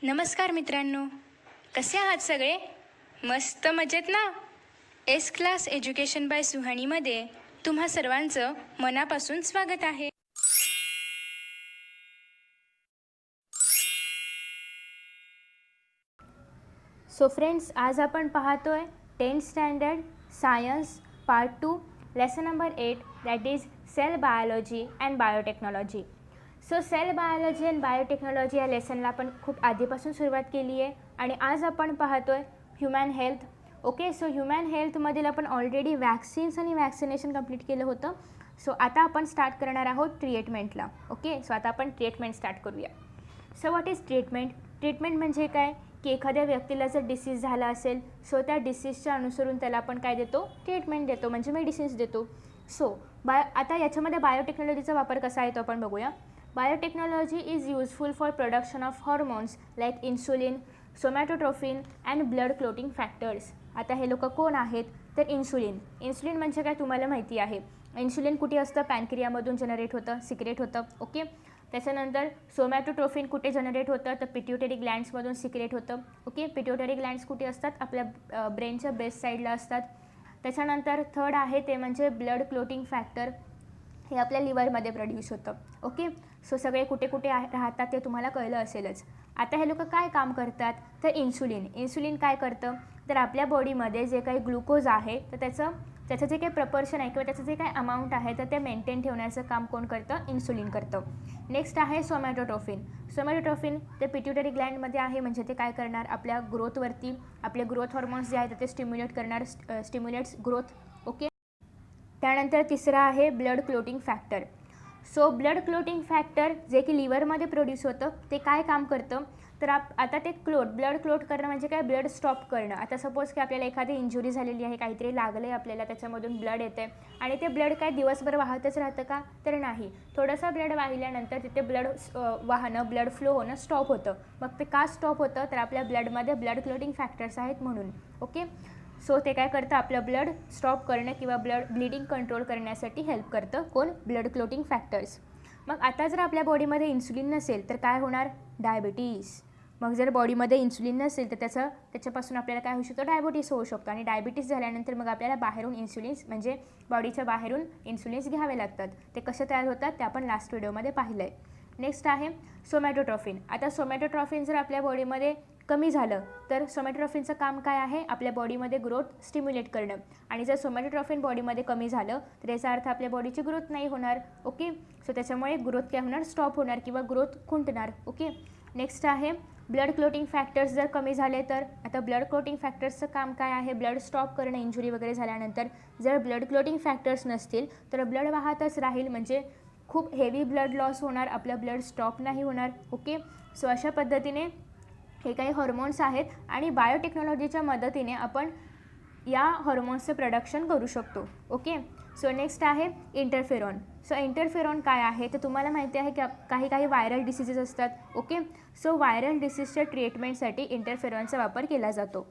नमस्कार मित्रांनो, कसे आहात सगळे? मस्त मजेत ना? एस क्लास एज्युकेशन बाय सुहानीमध्ये तुम्हा सर्वांचं मनापासून स्वागत आहे. सो फ्रेंड्स, आज आपण पाहतोय 10th standard science part 2 lesson number 8 that is cell biology and biotechnology. So cell biology and biotechnology या लेसनला आपण खूप आधीपासून सुरुवात केली आहे आणि आज आपण पाहतोय human health. Okay, so human हेल्थमधील आपण ऑलरेडी वॅक्सिन्स आणि वॅक्सिनेशन कंप्लीट केलं होतं. सो आता आपण स्टार्ट करणार आहोत ट्रीटमेंटला. ओके, सो आता आपण ट्रीटमेंट स्टार्ट करूया. So what is treatment? Treatment म्हणजे काय की एखाद्या व्यक्तीला जर डिसीज झाला असेल सो त्या डिसीजच्या अनुसरून त्याला आपण काय देतो? ट्रीटमेंट देतो, म्हणजे मेडिसिन्स देतो. सो आता याच्यामध्ये बायोटेक्नॉलॉजीचा वापर कसा आहे तो आपण बघूया. Biotechnology is useful for production of hormones like insulin, somatotrophin and blood clotting factors. आता हे लोक कोण आहेत? तर इन्सुलिन म्हणजे काय तुम्हाला माहिती आहे. इन्सुलिन कुठे असतं? पॅनक्रियामधून जनरेट होतं, सिक्रेट होतं. ओके, त्याच्यानंतर सोमॅटोट्रोफिन कुठे जनरेट होतं? तर पिट्युटरी ग्लँड्समधून सिक्रेट होतं. ओके, पिट्युटरी ग्लँड्स कुठे असतात? आपल्या ब्रेनच्या बेस साईडला असतात. त्याच्यानंतर थर्ड आहे ते म्हणजे ब्लड क्लोटिंग फॅक्टर, हे आपल्या लिव्हरमध्ये प्रोड्यूस होतं. ओके, सो सगळे कुठे कुठे राहतात ते तुम्हाला कळलं असेलच. आता हे लोक काय काम करतात? तर इन्सुलिन काय करतं? तर आपल्या बॉडीमध्ये जे काही ग्लुकोज आहे तर त्याचं जे काही प्रपोर्शन आहे किंवा त्याचं जे काही अमाऊंट आहे तर ते मेंटेन ठेवण्याचं काम कोण करतं? इन्सुलिन करतं. नेक्स्ट आहे सोमॅटोट्रोफिन ते पिट्युटरी ग्लँडमध्ये आहे, म्हणजे ते काय करणार? आपल्या ग्रोथवरती आपले ग्रोथ हॉर्मोन्स जे आहेत ते स्टिम्युलेट करणार, स्टिम्युलेट्स ग्रोथ. ओके, त्यानंतर तिसरा आहे blood clotting factor. So blood clotting factor जे की लिव्हरमध्ये प्रोड्यूस होतं ते काय काम करतं? तर आता ते ब्लड क्लोट करणं म्हणजे काय? ब्लड स्टॉप करणं. आता सपोज की आपल्याला एखादी इंजुरी झालेली आहे, काहीतरी लागलं आहे आपल्याला, त्याच्यामधून ब्लड येतं आहे आणि ते ब्लड काय दिवसभर वाहतच राहतं का? तर नाही. थोडंसं ब्लड वाहिल्यानंतर तिथे ब्लड फ्लो होणं स्टॉप होतं. मग ते का स्टॉप होतं? तर आपल्या ब्लडमध्ये ब्लड क्लोटिंग फॅक्टर्स आहेत म्हणून. ओके, सो ते काय करतं? आपलं ब्लड स्टॉप करणं किंवा ब्लिडिंग कंट्रोल करण्यासाठी हेल्प करतं. कोण? Blood clotting factors. मग आता जर आपल्या बॉडीमध्ये इन्सुलिन नसेल तर काय होणार? डायबिटीज. मग जर बॉडीमध्ये इन्सुलिन नसेल तर त्याच्यापासून आपल्याला काय होऊ शकतं? डायबिटीस होऊ शकतो. आणि डायबिटीस झाल्यानंतर मग आपल्याला बाहेरून इन्सुलिन्स म्हणजे बॉडीच्या बाहेरून इन्सुलिन्स घ्यावे लागतात. ते कसे तयार होतात ते आपण लास्ट व्हिडिओमध्ये पाहिलं आहे. नेक्स्ट आहे सोमॅटोट्रोफिन. आता सोमॅटोट्रोफिन जर आपल्या बॉडीमध्ये कमी झालं तर सोमॅटोट्रोफिनचं काम काय आहे? आपल्या बॉडीमध्ये ग्रोथ स्टिम्युलेट करणं. आणि जर सोमॅटोट्रोफिन बॉडीमध्ये कमी झालं तर याचा अर्थ आपल्या बॉडीची ग्रोथ नाही होणार. ओके, सो त्याच्यामुळे ग्रोथ काय होणार? स्टॉप होणार किंवा ग्रोथ खुंटणार. ओके, नेक्स्ट आहे ब्लड क्लोटिंग फॅक्टर्स जर कमी झाले तर आता ब्लड क्लोटिंग फॅक्टर्सचं काम काय आहे? ब्लड स्टॉप करणं इंजुरी वगैरे झाल्यानंतर. जर ब्लड क्लोटिंग फॅक्टर्स नसतील तर ब्लड वाहतच राहील, म्हणजे खूप हेवी ब्लड लॉस होणार, आपलं ब्लड स्टॉप नाही होणार. ओके, सो अशा पद्धतीने हे काही हॉर्मोन्स आहेत आणि बायोटेक्नॉलॉजीच्या मदतीने आपण या हॉर्मोन्सचं प्रोडक्शन करू शकतो. ओके, सो नेक्स्ट आहे इंटरफेरॉन. सो इंटरफेरॉन काय आहे? तर तुम्हाला माहिती आहे की काही व्हायरल डिसीजेस असतात. ओके, सो व्हायरल डिसीजच्या ट्रीटमेंटसाठी इंटरफेरॉनचा वापर केला जातो.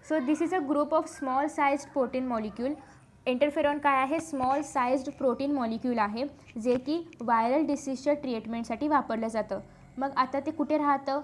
So this is a group of small sized protein molecule. Interferon काय आहे? स्मॉल साइज्ड प्रोटीन मॉलिक्यूल आहे जे की व्हायरल डिसीजच्या ट्रीटमेंटसाठी वापरलं जातं. मग आता ते कुठे राहतं?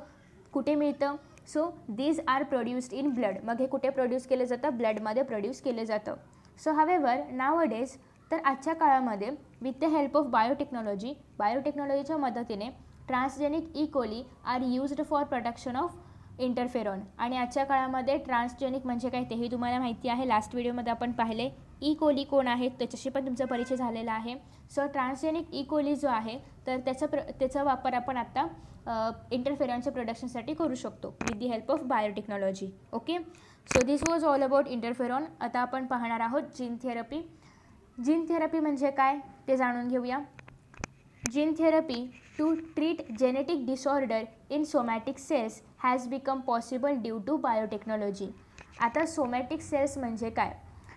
कुठे मिळतं? So these are produced in blood. मग हे कुठे प्रोड्यूस केलं जातं? ब्लडमध्ये प्रोड्यूस केलं जातं. सो हावेवर नावडेज तर आजच्या काळामध्ये विथ द हेल्प ऑफ बायोटेक्नॉलॉजीच्या मदतीने transgenic E coli are used for production of interferon. आणि आजच्या काळामध्ये ट्रान्सजेनिक म्हणजे काय तेही तुम्हाला माहिती आहे, लास्ट व्हिडिओमध्ये आपण पाहिले. ई कोली कोण आहेत त्याच्याशी पण तुमचा परिचय झालेला आहे. सो ट्रान्सजेनिक ई कोली जो आहे तर त्याचा वापर आपण आता इंटरफेरॉनच्या प्रोडक्शनसाठी करू शकतो with the help of biotechnology. Okay, so this was all about interferon. आता आपण पाहणार आहोत जीन थेरपी. जीन थेरपी म्हणजे काय ते जाणून घेऊया. Gene therapy to treat genetic disorder in somatic cells has become possible due to biotechnology. आता सोमॅटिक सेल्स म्हणजे काय?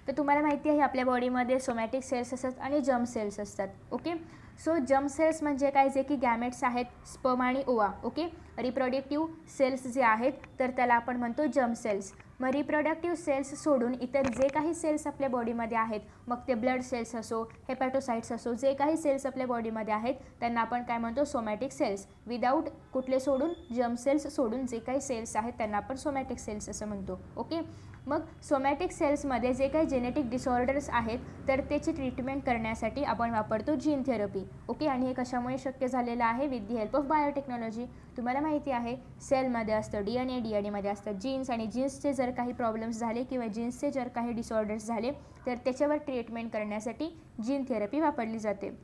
तर तुम्हाला माहिती आहे आपल्या बॉडीमध्ये सोमॅटिक सेल्स असतात आणि जर्म सेल्स असतात. ओके, सो जर्म सेल्स म्हणजे काय? जे की गॅमेट्स आहेत, स्पर्म आणि ओवा. ओके, रिप्रोडक्टिव्ह सेल्स जे आहेत तर त्याला आपण म्हणतो जर्म सेल्स. मग रिप्रोडक्टिव्ह सेल्स सोडून इतर जे काही सेल्स आपल्या बॉडीमध्ये आहेत, मग ते ब्लड सेल्स असो, हेपॅटोसाइट्स असो, जे काही सेल्स आपल्या बॉडीमध्ये आहेत त्यांना आपण काय म्हणतो, सोमॅटिक सेल्स. विदाऊट कुठले सोडून, जर्म सेल्स सोडून जे काही सेल्स आहेत त्यांना आपण सोमॅटिक सेल्स असं म्हणतो. ओके. मग सोमॅटिक सेल्समध्ये जे काही जेनेटिक डिसऑर्डर्स आहेत तर त्याची ट्रीटमेंट करण्यासाठी आपण वापरतो जीन थेरपी. ओके. आणि हे कशामुळे शक्य झालेलं आहे, with the help of biotechnology. तुम्हाला माहिती आहे सेलमध्ये असतं DNA, DNAमध्ये असतात जीन्स, आणि जीन्सचे जर काही प्रॉब्लेम्स झाले किंवा जीन्सचे जर काही डिसऑर्डर्स झाले तर त्याच्यावर ट्रीटमेंट करण्यासाठी जीन थेरपी वापरली जाते.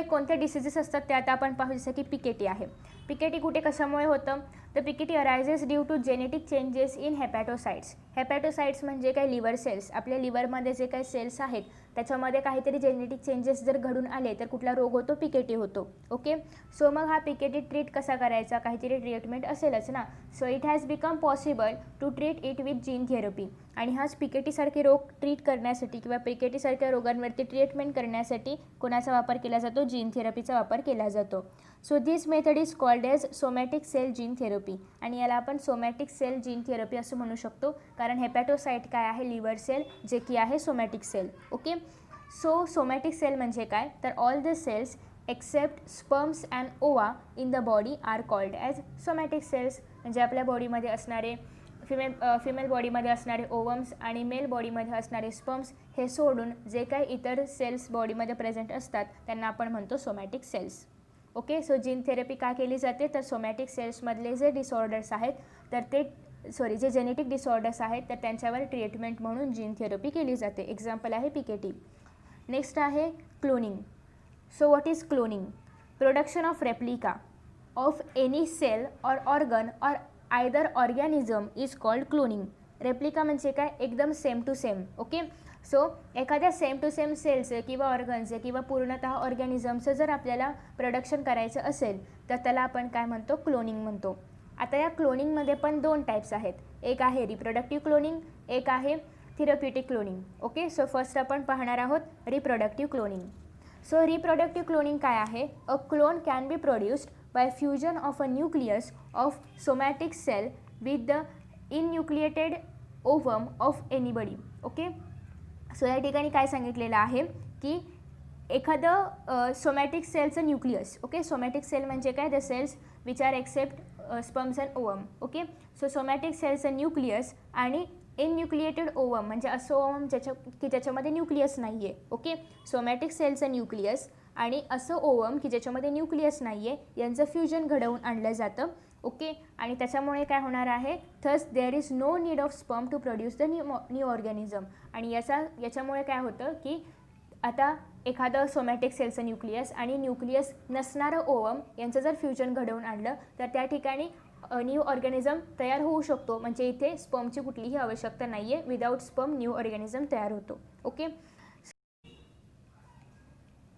कोणते डिसीजेस असतात ते आता आपण पाहू. जसं की PKT आहे. PKT कुठे कशामुळे होतं, तर PKT arises due to genetic changes in hepatocytes. Hepatocytes म्हणजे काय, लिव्हर सेल्स. आपल्या लिव्हरमध्ये जे काही सेल्स आहेत त्याच्यामध्ये काहीतरी जेनेटिक चेंजेस जर घडून आले तर कुठला रोग होतो, PKT होतो. ओके. सो मग हा PKT ट्रीट कसा करायचा, काहीतरी ट्रीटमेंट असेलच ना. So it has become possible to treat it with gene therapy. आणि हाच PKT सारखे रोग ट्रीट करण्यासाठी किंवा PKT सारख्या रोगांवरती ट्रीटमेंट करण्यासाठी कोणाचा वापर केला जातो, जीन थेरपीचा वापर केला जातो. So this method is called as somatic cell gene therapy. आणि याला आपण सोमॅटिक सेल जीन थेरपी असं म्हणू शकतो, कारण हेपॅटोसाइट काय आहे, लिव्हर सेल, जे की आहे somatic cell. Okay. So somatic cell म्हणजे काय, तर all the cells except sperms and ova in the body are called as somatic cells. म्हणजे आपल्या बॉडीमध्ये असणारे फिमेल बॉडीमध्ये असणारे ओवम्स आणि मेल बॉडीमध्ये असणारे स्पर्म्स हे सोडून जे काही इतर सेल्स बॉडीमध्ये प्रेझेंट असतात त्यांना आपण म्हणतो somatic cells. Okay. So gene therapy का केली जाते, तर सोमॅटिक सेल्समधले जे डिसऑर्डर्स आहेत तर ते जे जेनेटिक डिसऑर्डर्स आहेत तर त्यांच्यावर ट्रीटमेंट म्हणून जीन थेरपी केली जाते. एक्झाम्पल आहे PKT. नेक्स्ट आहे cloning. So what is cloning? Production of replica of any cell or organ or either organism is called cloning. Replica म्हणजे काय, एकदम same to same. Okay. So एखाद्या same to same सेलचं किंवा ऑर्गनचं किंवा पूर्णतः ऑर्गॅनिझमचं जर आपल्याला प्रोडक्शन करायचं असेल तर त्याला आपण काय म्हणतो, क्लोनिंग म्हणतो. आता या क्लोनिंगमध्ये पण 2 टाईप्स आहेत. एक आहे रिप्रोडक्टिव्ह क्लोनिंग, एक आहे therapeutic cloning. Okay. So first आपण पाहणार आहोत reproductive cloning. So reproductive cloning काय आहे, a clone can be produced by fusion of a nucleus of somatic cell with the enucleated ovum of anybody. Okay. So या ठिकाणी काय सांगितलेलं आहे की एखादं सोमॅटिक सेलचं न्यूक्लियस. ओके. सोमॅटिक सेल म्हणजे काय, the cells which are except sperms and ovum. Okay. So somatic सेलचं न्यूक्लियस आणि इनन्यूक्लिएटेड ओवम म्हणजे असं ओवम ज्याच्यामध्ये न्यूक्लियस नाही आहे. ओके. सोमॅटिक सेलचं न्यूक्लियस आणि असं ओवम की ज्याच्यामध्ये न्यूक्लियस नाही आहे यांचं फ्युजन घडवून आणलं जातं. ओके. आणि त्याच्यामुळे काय होणार आहे, thus there is no need of sperm to produce the new organism. आणि याच्यामुळे काय होतं की आता एखादं सोमॅटिक सेलचं न्यूक्लियस आणि न्यूक्लियस नसणारं ओवम यांचं जर फ्युजन घडवून आणलं तर त्या ठिकाणी न्यू ऑर्गॅनिझम तयार होऊ शकतो. म्हणजे इथे स्पर्मची कुठलीही आवश्यकता नाही आहे, विदाऊट स्पर्म न्यू ऑर्गॅनिझम तयार होतो. ओके.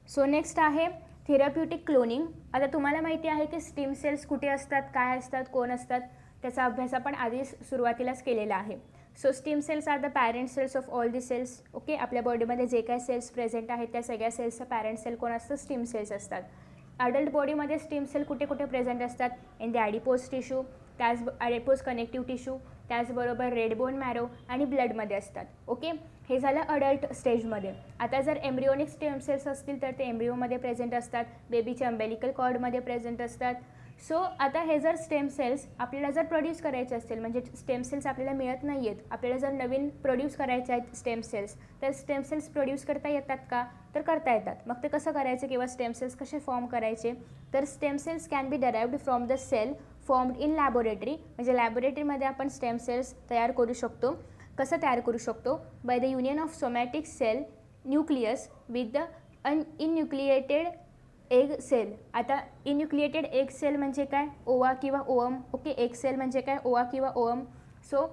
सो नेक्स्ट आहे थेरप्युटिक क्लोनिंग. आता तुम्हाला माहिती आहे की स्टेम सेल्स कुठे असतात, काय असतात, कोण असतात, त्याचा अभ्यास आपण आधी सुरुवातीलाच केलेला आहे. So stem cells are the parent cells of all the cells. Okay. आपल्या बॉडीमध्ये जे काही सेल्स प्रेझेंट आहेत त्या सगळ्या सेल्सचं पॅरेंट सेल कोण असतं, स्टेम सेल्स असतात. अडल्ट बॉडीमध्ये स्टेम सेल कुठे कुठे प्रेझेंट असतात, in the adipose tissue, adipose connective tissue, त्याचबरोबर रेड बोन मॅरो आणि ब्लडमध्ये असतात. ओके. हे झालं अडल्ट स्टेजमध्ये. आता जर एम्ब्रिओनिक स्टेम सेल्स असतील तर ते एम्ब्रिओमध्ये प्रेझेंट असतात, बेबीच्या अम्बेलिकल कॉर्डमध्ये प्रेझेंट असतात. सो आता हे जर स्टेम सेल्स आपल्याला जर प्रोड्यूस करायचे असतील, म्हणजे स्टेम सेल्स आपल्याला मिळत नाही आहेत, आपल्याला जर नवीन प्रोड्यूस करायचे आहेत स्टेम सेल्स, तर स्टेम सेल्स प्रोड्यूस करता येतात का, तर करता येतात. मग ते कसं करायचं किंवा स्टेम सेल्स कसे फॉर्म करायचे, तर stem cells can be derived from the cell formed in laboratory. म्हणजे लॅबोरेटरीमध्ये आपण स्टेम सेल्स तयार करू शकतो. कसं तयार करू शकतो, by the union of somatic cell nucleus with the enucleated egg cell. आता इन्युक्लिएटेड एग सेल म्हणजे काय, ओवा किंवा ओवम. ओके. एग सेल म्हणजे काय, ओवा किंवा ओवम. सो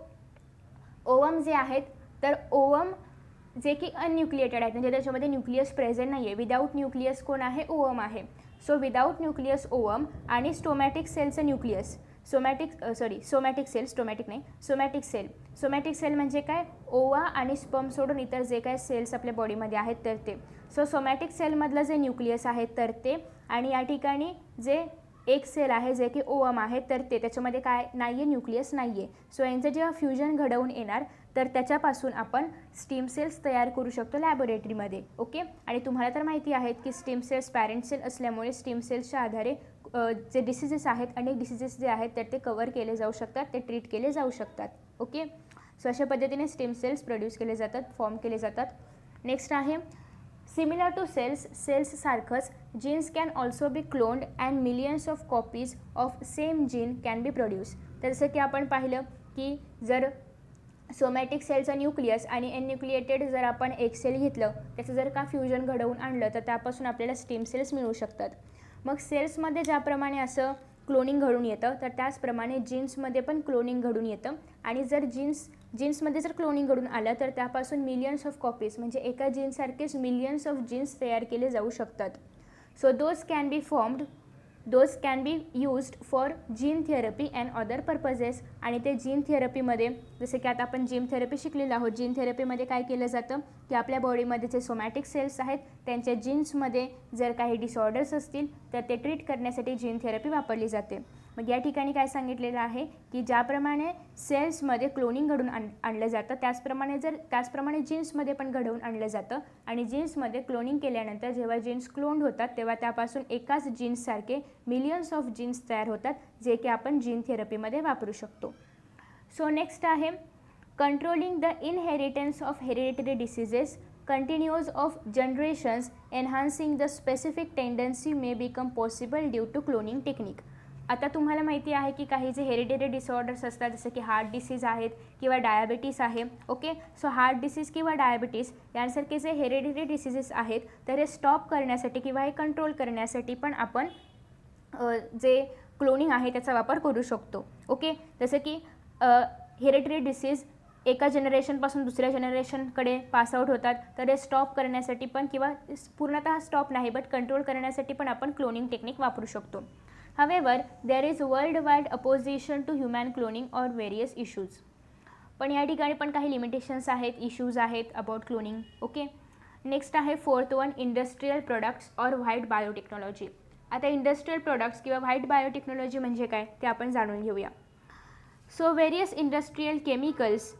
ओवम जे आहेत तर ओवम जे की अनन्यूक्लिएटेड आहेत म्हणजे त्याच्यामध्ये न्यूक्लियस प्रेझेंट नाही आहे. विदाऊट न्यूक्लियस कोण आहे, ओवम आहे. सो विदाऊट न्यूक्लियस ओवम आणि स्टोमॅटिक सेलचं न्यूक्लियस. सोमॅटिक सेल, स्टोमॅटिक नाही, सोमॅटिक सेल. सोमॅटिक सेल म्हणजे काय, ओवा आणि स्पर्म सोडून इतर जे काही सेल्स आपल्या बॉडीमध्ये आहेत तर ते. सो सोमॅटिक सेलमधलं जे न्यूक्लियस आहे तर ते, आणि या ठिकाणी जे एक सेल आहे जे की ओवम आहे, तर त्याच्यामध्ये काय नाही आहे, न्यूक्लियस नाही आहे. सो यांचं जेव्हा फ्युजन घडवून येणार तर त्याच्यापासून आपण स्टीम सेल्स तयार करू शकतो लॅबोरेटरीमध्ये. ओके, आणि तुम्हाला तर माहिती आहेत की स्टीम सेल्स पॅरेंट सेल असल्यामुळे स्टीम सेल्सच्या आधारे जे डिसीजेस आहेत, अनेक डिसीजेस जे आहेत तर ते कवर केले जाऊ शकतात, ते ट्रीट केले जाऊ शकतात. ओके, सो अशा पद्धतीने स्टीम सेल्स प्रोड्यूस केले जातात, फॉर्म केले जातात. नेक्स्ट आहे सिमिलर टू सेल्स सारखंच genes can also be cloned and millions of copies of same gene can be produce. तर जसं की आपण पाहिलं की जर सोमॅटिक सेलचा न्यूक्लियस आणि एन्यूक्लिएटेड जर आपण एक सेल घेतलं, त्याचं जर का फ्युजन घडवून आणलं तर त्यापासून आपल्याला स्टीम सेल्स मिळू शकतात. मग सेल्समध्ये ज्याप्रमाणे असं क्लोनिंग घडून येतं तर त्याचप्रमाणे जीन्समध्ये पण क्लोनिंग घडून येतं. आणि जर जीन्समध्ये जर क्लोनिंग घडून आलं तर त्यापासून मिलियन्स ऑफ कॉपीज म्हणजे एका जीनसारखेच मिलियन्स ऑफ जीन्स तयार केले जाऊ शकतात. So those can be used for gene therapy and other purposes. आणि ते जीन थेरपीमध्ये जसं की आता आपण जीन थेरपी शिकलेलो आहोत, जीन थेरपीमध्ये काय केलं जातं की आपल्या बॉडीमध्ये जे सोमॅटिक सेल्स आहेत त्यांच्या जीन्समध्ये जर काही डिसऑर्डर्स असतील तर ते ट्रीट करण्यासाठी जीन थेरपी वापरली जाते. मग या ठिकाणी काय सांगितलेलं आहे की ज्याप्रमाणे सेल्समध्ये क्लोनिंग घडून आणलं जातं त्याचप्रमाणे जीन्समध्ये पण घडवून आणलं जातं. आणि जीन्समध्ये क्लोनिंग केल्यानंतर जेव्हा जीन्स क्लोन्ड होतात तेव्हा त्यापासून एकाच जीन्ससारखे मिलियन्स ऑफ जीन्स तयार होतात, जे की आपण जीन थेरपीमध्ये वापरू शकतो. सो नेक्स्ट आहे controlling the inheritance of hereditary diseases continues of generations enhancing the specific tendency may become possible due to cloning technique. आता तुम्हाला माहिती आहे की काही जे हेरिडिटरी डिसऑर्डर्स असतात जसं की हार्ट डिसीज आहेत किंवा डायबिटीस आहे. ओके, सो हार्ट डिसीज किंवा डायबिटीस यांसारखे जे हेरिडिटरी डिसीजेस आहेत तर हे स्टॉप करण्यासाठी किंवा हे कंट्रोल करण्यासाठी पण आपण जे क्लोनिंग आहे त्याचा वापर करू शकतो. ओके, जसं की हेरिडिटरी डिसीज एका जनरेशनपासून दुसऱ्या जनरेशनकडे पासआउट होतात, तर हे स्टॉप करण्यासाठी पण किंवा पूर्णतः स्टॉप नाही बट कंट्रोल करण्यासाठी पण आपण क्लोनिंग टेक्निक वापरू शकतो. However, there is worldwide opposition to human cloning or various issues. पण या ठिकाणी पण काही लिमिटेशन्स आहेत, इश्यूज आहेत अबाउट क्लोनिंग. ओके, नेक्स्ट आहे फोर्थ वन इंडस्ट्रियल प्रोडक्ट्स और व्हाईट बायोटेक्नॉलॉजी. आता इंडस्ट्रियल प्रोडक्ट्स किंवा व्हाईट बायोटेक्नॉलॉजी म्हणजे काय ते आपण जाणून घेऊया. So various industrial chemicals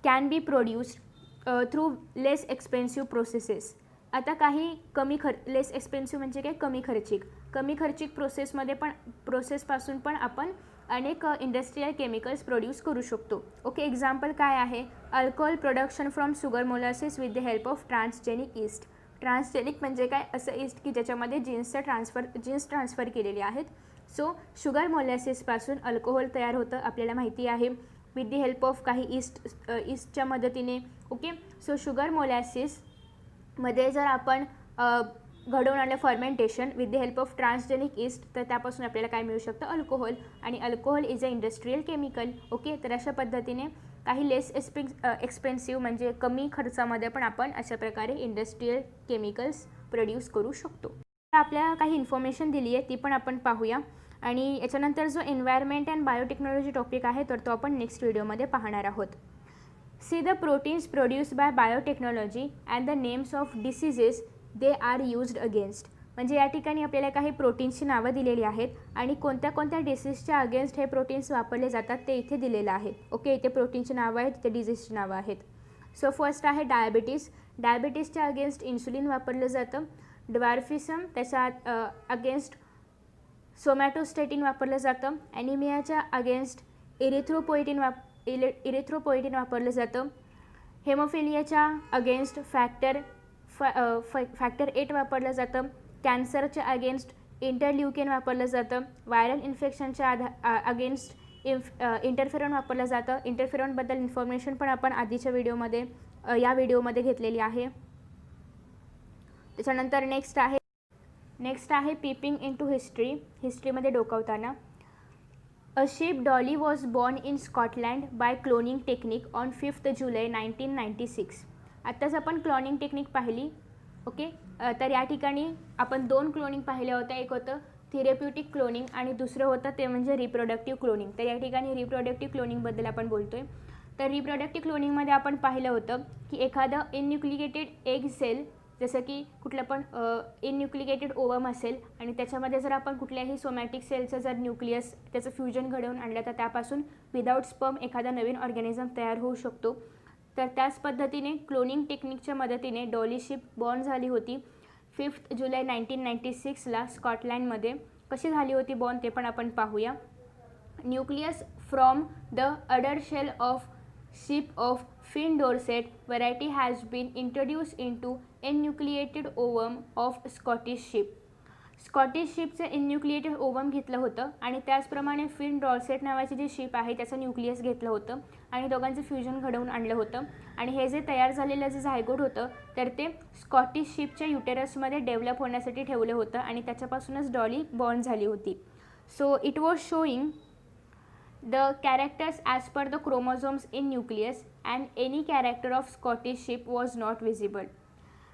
can be produced through less expensive processes. आता काही लेस एक्सपेन्सिव्ह म्हणजे काय, कमी खर्चिक प्रोसेसपासून पण आपण अनेक इंडस्ट्रियल केमिकल्स प्रोड्यूस करू शकतो. ओके, एक्झाम्पल काय आहे, alcohol production from sugar molasses with the help of transgenic east. Transgenic म्हणजे काय, असं ईस्ट की ज्याच्यामध्ये जीन्स ट्रान्सफर केलेले आहेत. सो शुगर मोलॅसिसपासून अल्कोहोल तयार होतं आपल्याला माहिती आहे विथ द हेल्प ऑफ काही ईस्टच्या मदतीने. ओके, सो शुगर मोलॅसिसमध्ये जर आपण घडवून आणलं fermentation with the help of transgenic east तर त्यापासून आपल्याला काय मिळू शकतं, अल्कोहोल. आणि alcohol is a industrial chemical. Okay, तर अशा पद्धतीने काही लेस एक्सपेन्सिव्ह म्हणजे कमी खर्चामध्ये पण आपण अशा प्रकारे इंडस्ट्रियल केमिकल्स प्रोड्यूस करू शकतो. आपल्याला काही इन्फॉर्मेशन दिली आहे ती पण आपण पाहूया. आणि याच्यानंतर जो एन्व्हायरमेंट अँड बायोटेक्नॉलॉजी टॉपिक आहे तर तो आपण नेक्स्ट व्हिडिओमध्ये पाहणार आहोत. See the proteins produced by biotechnology and the names of diseases they are used against. म्हणजे या ठिकाणी आपल्याला काही प्रोटीन्सची नावं दिलेली आहेत आणि कोणत्या डिसीजच्या अगेन्स्ट हे प्रोटीन्स वापरले जातात ते इथे दिलेलं आहे. ओके, इथे प्रोटीनची नावं आहेत, इथे डिसीजची नावं आहेत. सो फर्स्ट आहे डायबिटीसच्या अगेन्स्ट इन्सुलिन वापरलं जातं. ड्वार्फिझम त्याच्या अगेन्स्ट सोमॅटोस्टेटिन वापरलं जातं. ॲनिमियाच्या अगेन्स्ट इरिथ्रोपोएटिन वापरलं जातं. हेमोफिलियाच्या अगेन्स्ट फॅक्टर 8 वापरलं जातं. कॅन्सरच्या अगेन्स्ट इंटरल्युकेन वापरलं जातं. व्हायरल इन्फेक्शनच्या अगेन्स्ट इंटरफेरॉन वापरलं जातं. इंटरफेरॉनबद्दल इन्फॉर्मेशन पण आपण आधीच्या या व्हिडिओमध्ये घेतलेली आहे. त्याच्यानंतर नेक्स्ट आहे पीपिंग इन टू हिस्ट्रीमध्ये डोकावताना. A sheep Dolly was born in Scotland by cloning technique on 5 जुलै 1996. आत्ताच आपण क्लोनिंग टेक्निक पाहिली. ओके, तर या ठिकाणी आपण 2 क्लोनिंग पाहिल्या होत्या. एक होतं थेरप्युटिक क्लोनिंग आणि दुसरं होतं ते म्हणजे रिप्रोडक्टिव्ह क्लोनिंग. तर या ठिकाणी रिप्रोडक्टिव्ह क्लोनिंगबद्दल आपण बोलतो आहे. तर रिप्रोडक्टिव्ह क्लोनिंगमध्ये आपण पाहिलं होतं की एखादं इनन्यूक्लिएटेड एग सेल जसं की कुठलं पण इनन्यूक्लिएटेड ओवम असेल आणि त्याच्यामध्ये जर आपण कुठल्याही सोमॅटिक सेलचं जर न्यूक्लियस त्याचं फ्युजन घडवून आणलं तर त्यापासून विदाऊट स्पर्म एखादा नवीन ऑर्गॅनिझम तयार होऊ शकतो. तर त्याच पद्धतीने क्लोनिंग टेक्निकच्या मदतीने डॉली शीप बॉर्न झाली होती 5 जुलै 1996ला स्कॉटलँडमध्ये. कशी झाली होती बॉर्न ते पण आपण पाहूया. Nucleus from the udder cell of sheep of fin dorset variety has been introduced into enucleated ovum of Scottish sheep. Scottish शीपचं इन्युक्लिएटेड ओवम घेतलं होतं आणि त्याचप्रमाणे फिन डॉर्सेट नावाची जी शीप आहे त्याचं न्यूक्लियस घेतलं होतं आणि दोघांचं फ्युजन घडवून आणलं होतं. आणि हे जे तयार झालेलं जे झायगोट होतं तर ते स्कॉटिश शीपच्या युटेरसमध्ये डेव्हलप होण्यासाठी ठेवलं होतं आणि त्याच्यापासूनच डॉली बॉर्न झाली होती. So it was showing the characters as per the chromosomes in nucleus and any character of Scottish sheep was not visible.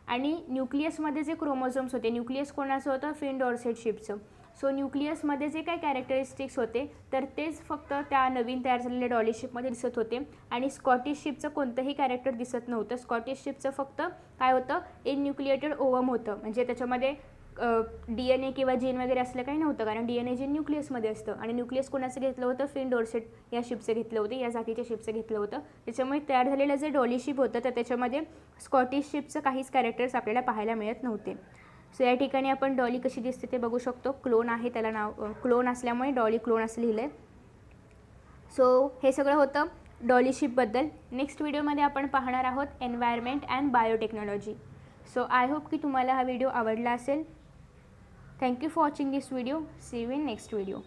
आणि न्यूक्लियसमध्ये जे क्रोमोझोम्स होते, न्यूक्लियस कोणाचं होतं, फिन डॉर्सेट शिपचं. सो न्यूक्लियसमध्ये जे काही कॅरेक्टरिस्टिक्स होते तर तेच फक्त त्या नवीन तयार झालेल्या डॉली शिपमध्ये दिसत होते आणि स्कॉटिश शिपचं कोणतंही कॅरेक्टर दिसत नव्हतं. स्कॉटिश शिपचं फक्त काय होतं, इनन्यूक्लिएटेड ओवम होतं, म्हणजे त्याच्यामध्ये DNA किंवा जीन वगैरे असलं काही नव्हतं, कारण DNA जीन न्यूक्लियसमध्ये असतं. आणि न्यूक्लियस कोणाचं घेतलं होतं, फिन डॉर्सेट या शिपचं घेतलं होतं, या जातीच्या शिपचं घेतलं होतं. त्याच्यामुळे तयार झालेलं जे डॉली शिप होतं तर त्याच्यामध्ये स्कॉटिश शिपचं काहीच कॅरेक्टर्स आपल्याला पाहायला मिळत नव्हते. सो या ठिकाणी आपण डॉली कशी दिसते ते बघू शकतो. क्लोन आहे, त्याला नाव क्लोन असल्यामुळे डॉली क्लोन असं लिहिलं आहे. सो हे सगळं होतं डॉली शिपबद्दल. नेक्स्ट व्हिडिओमध्ये आपण पाहणार आहोत environment and biotechnology. So I hope की तुम्हाला हा व्हिडिओ आवडला असेल. Thank you for watching this video. See you in next video.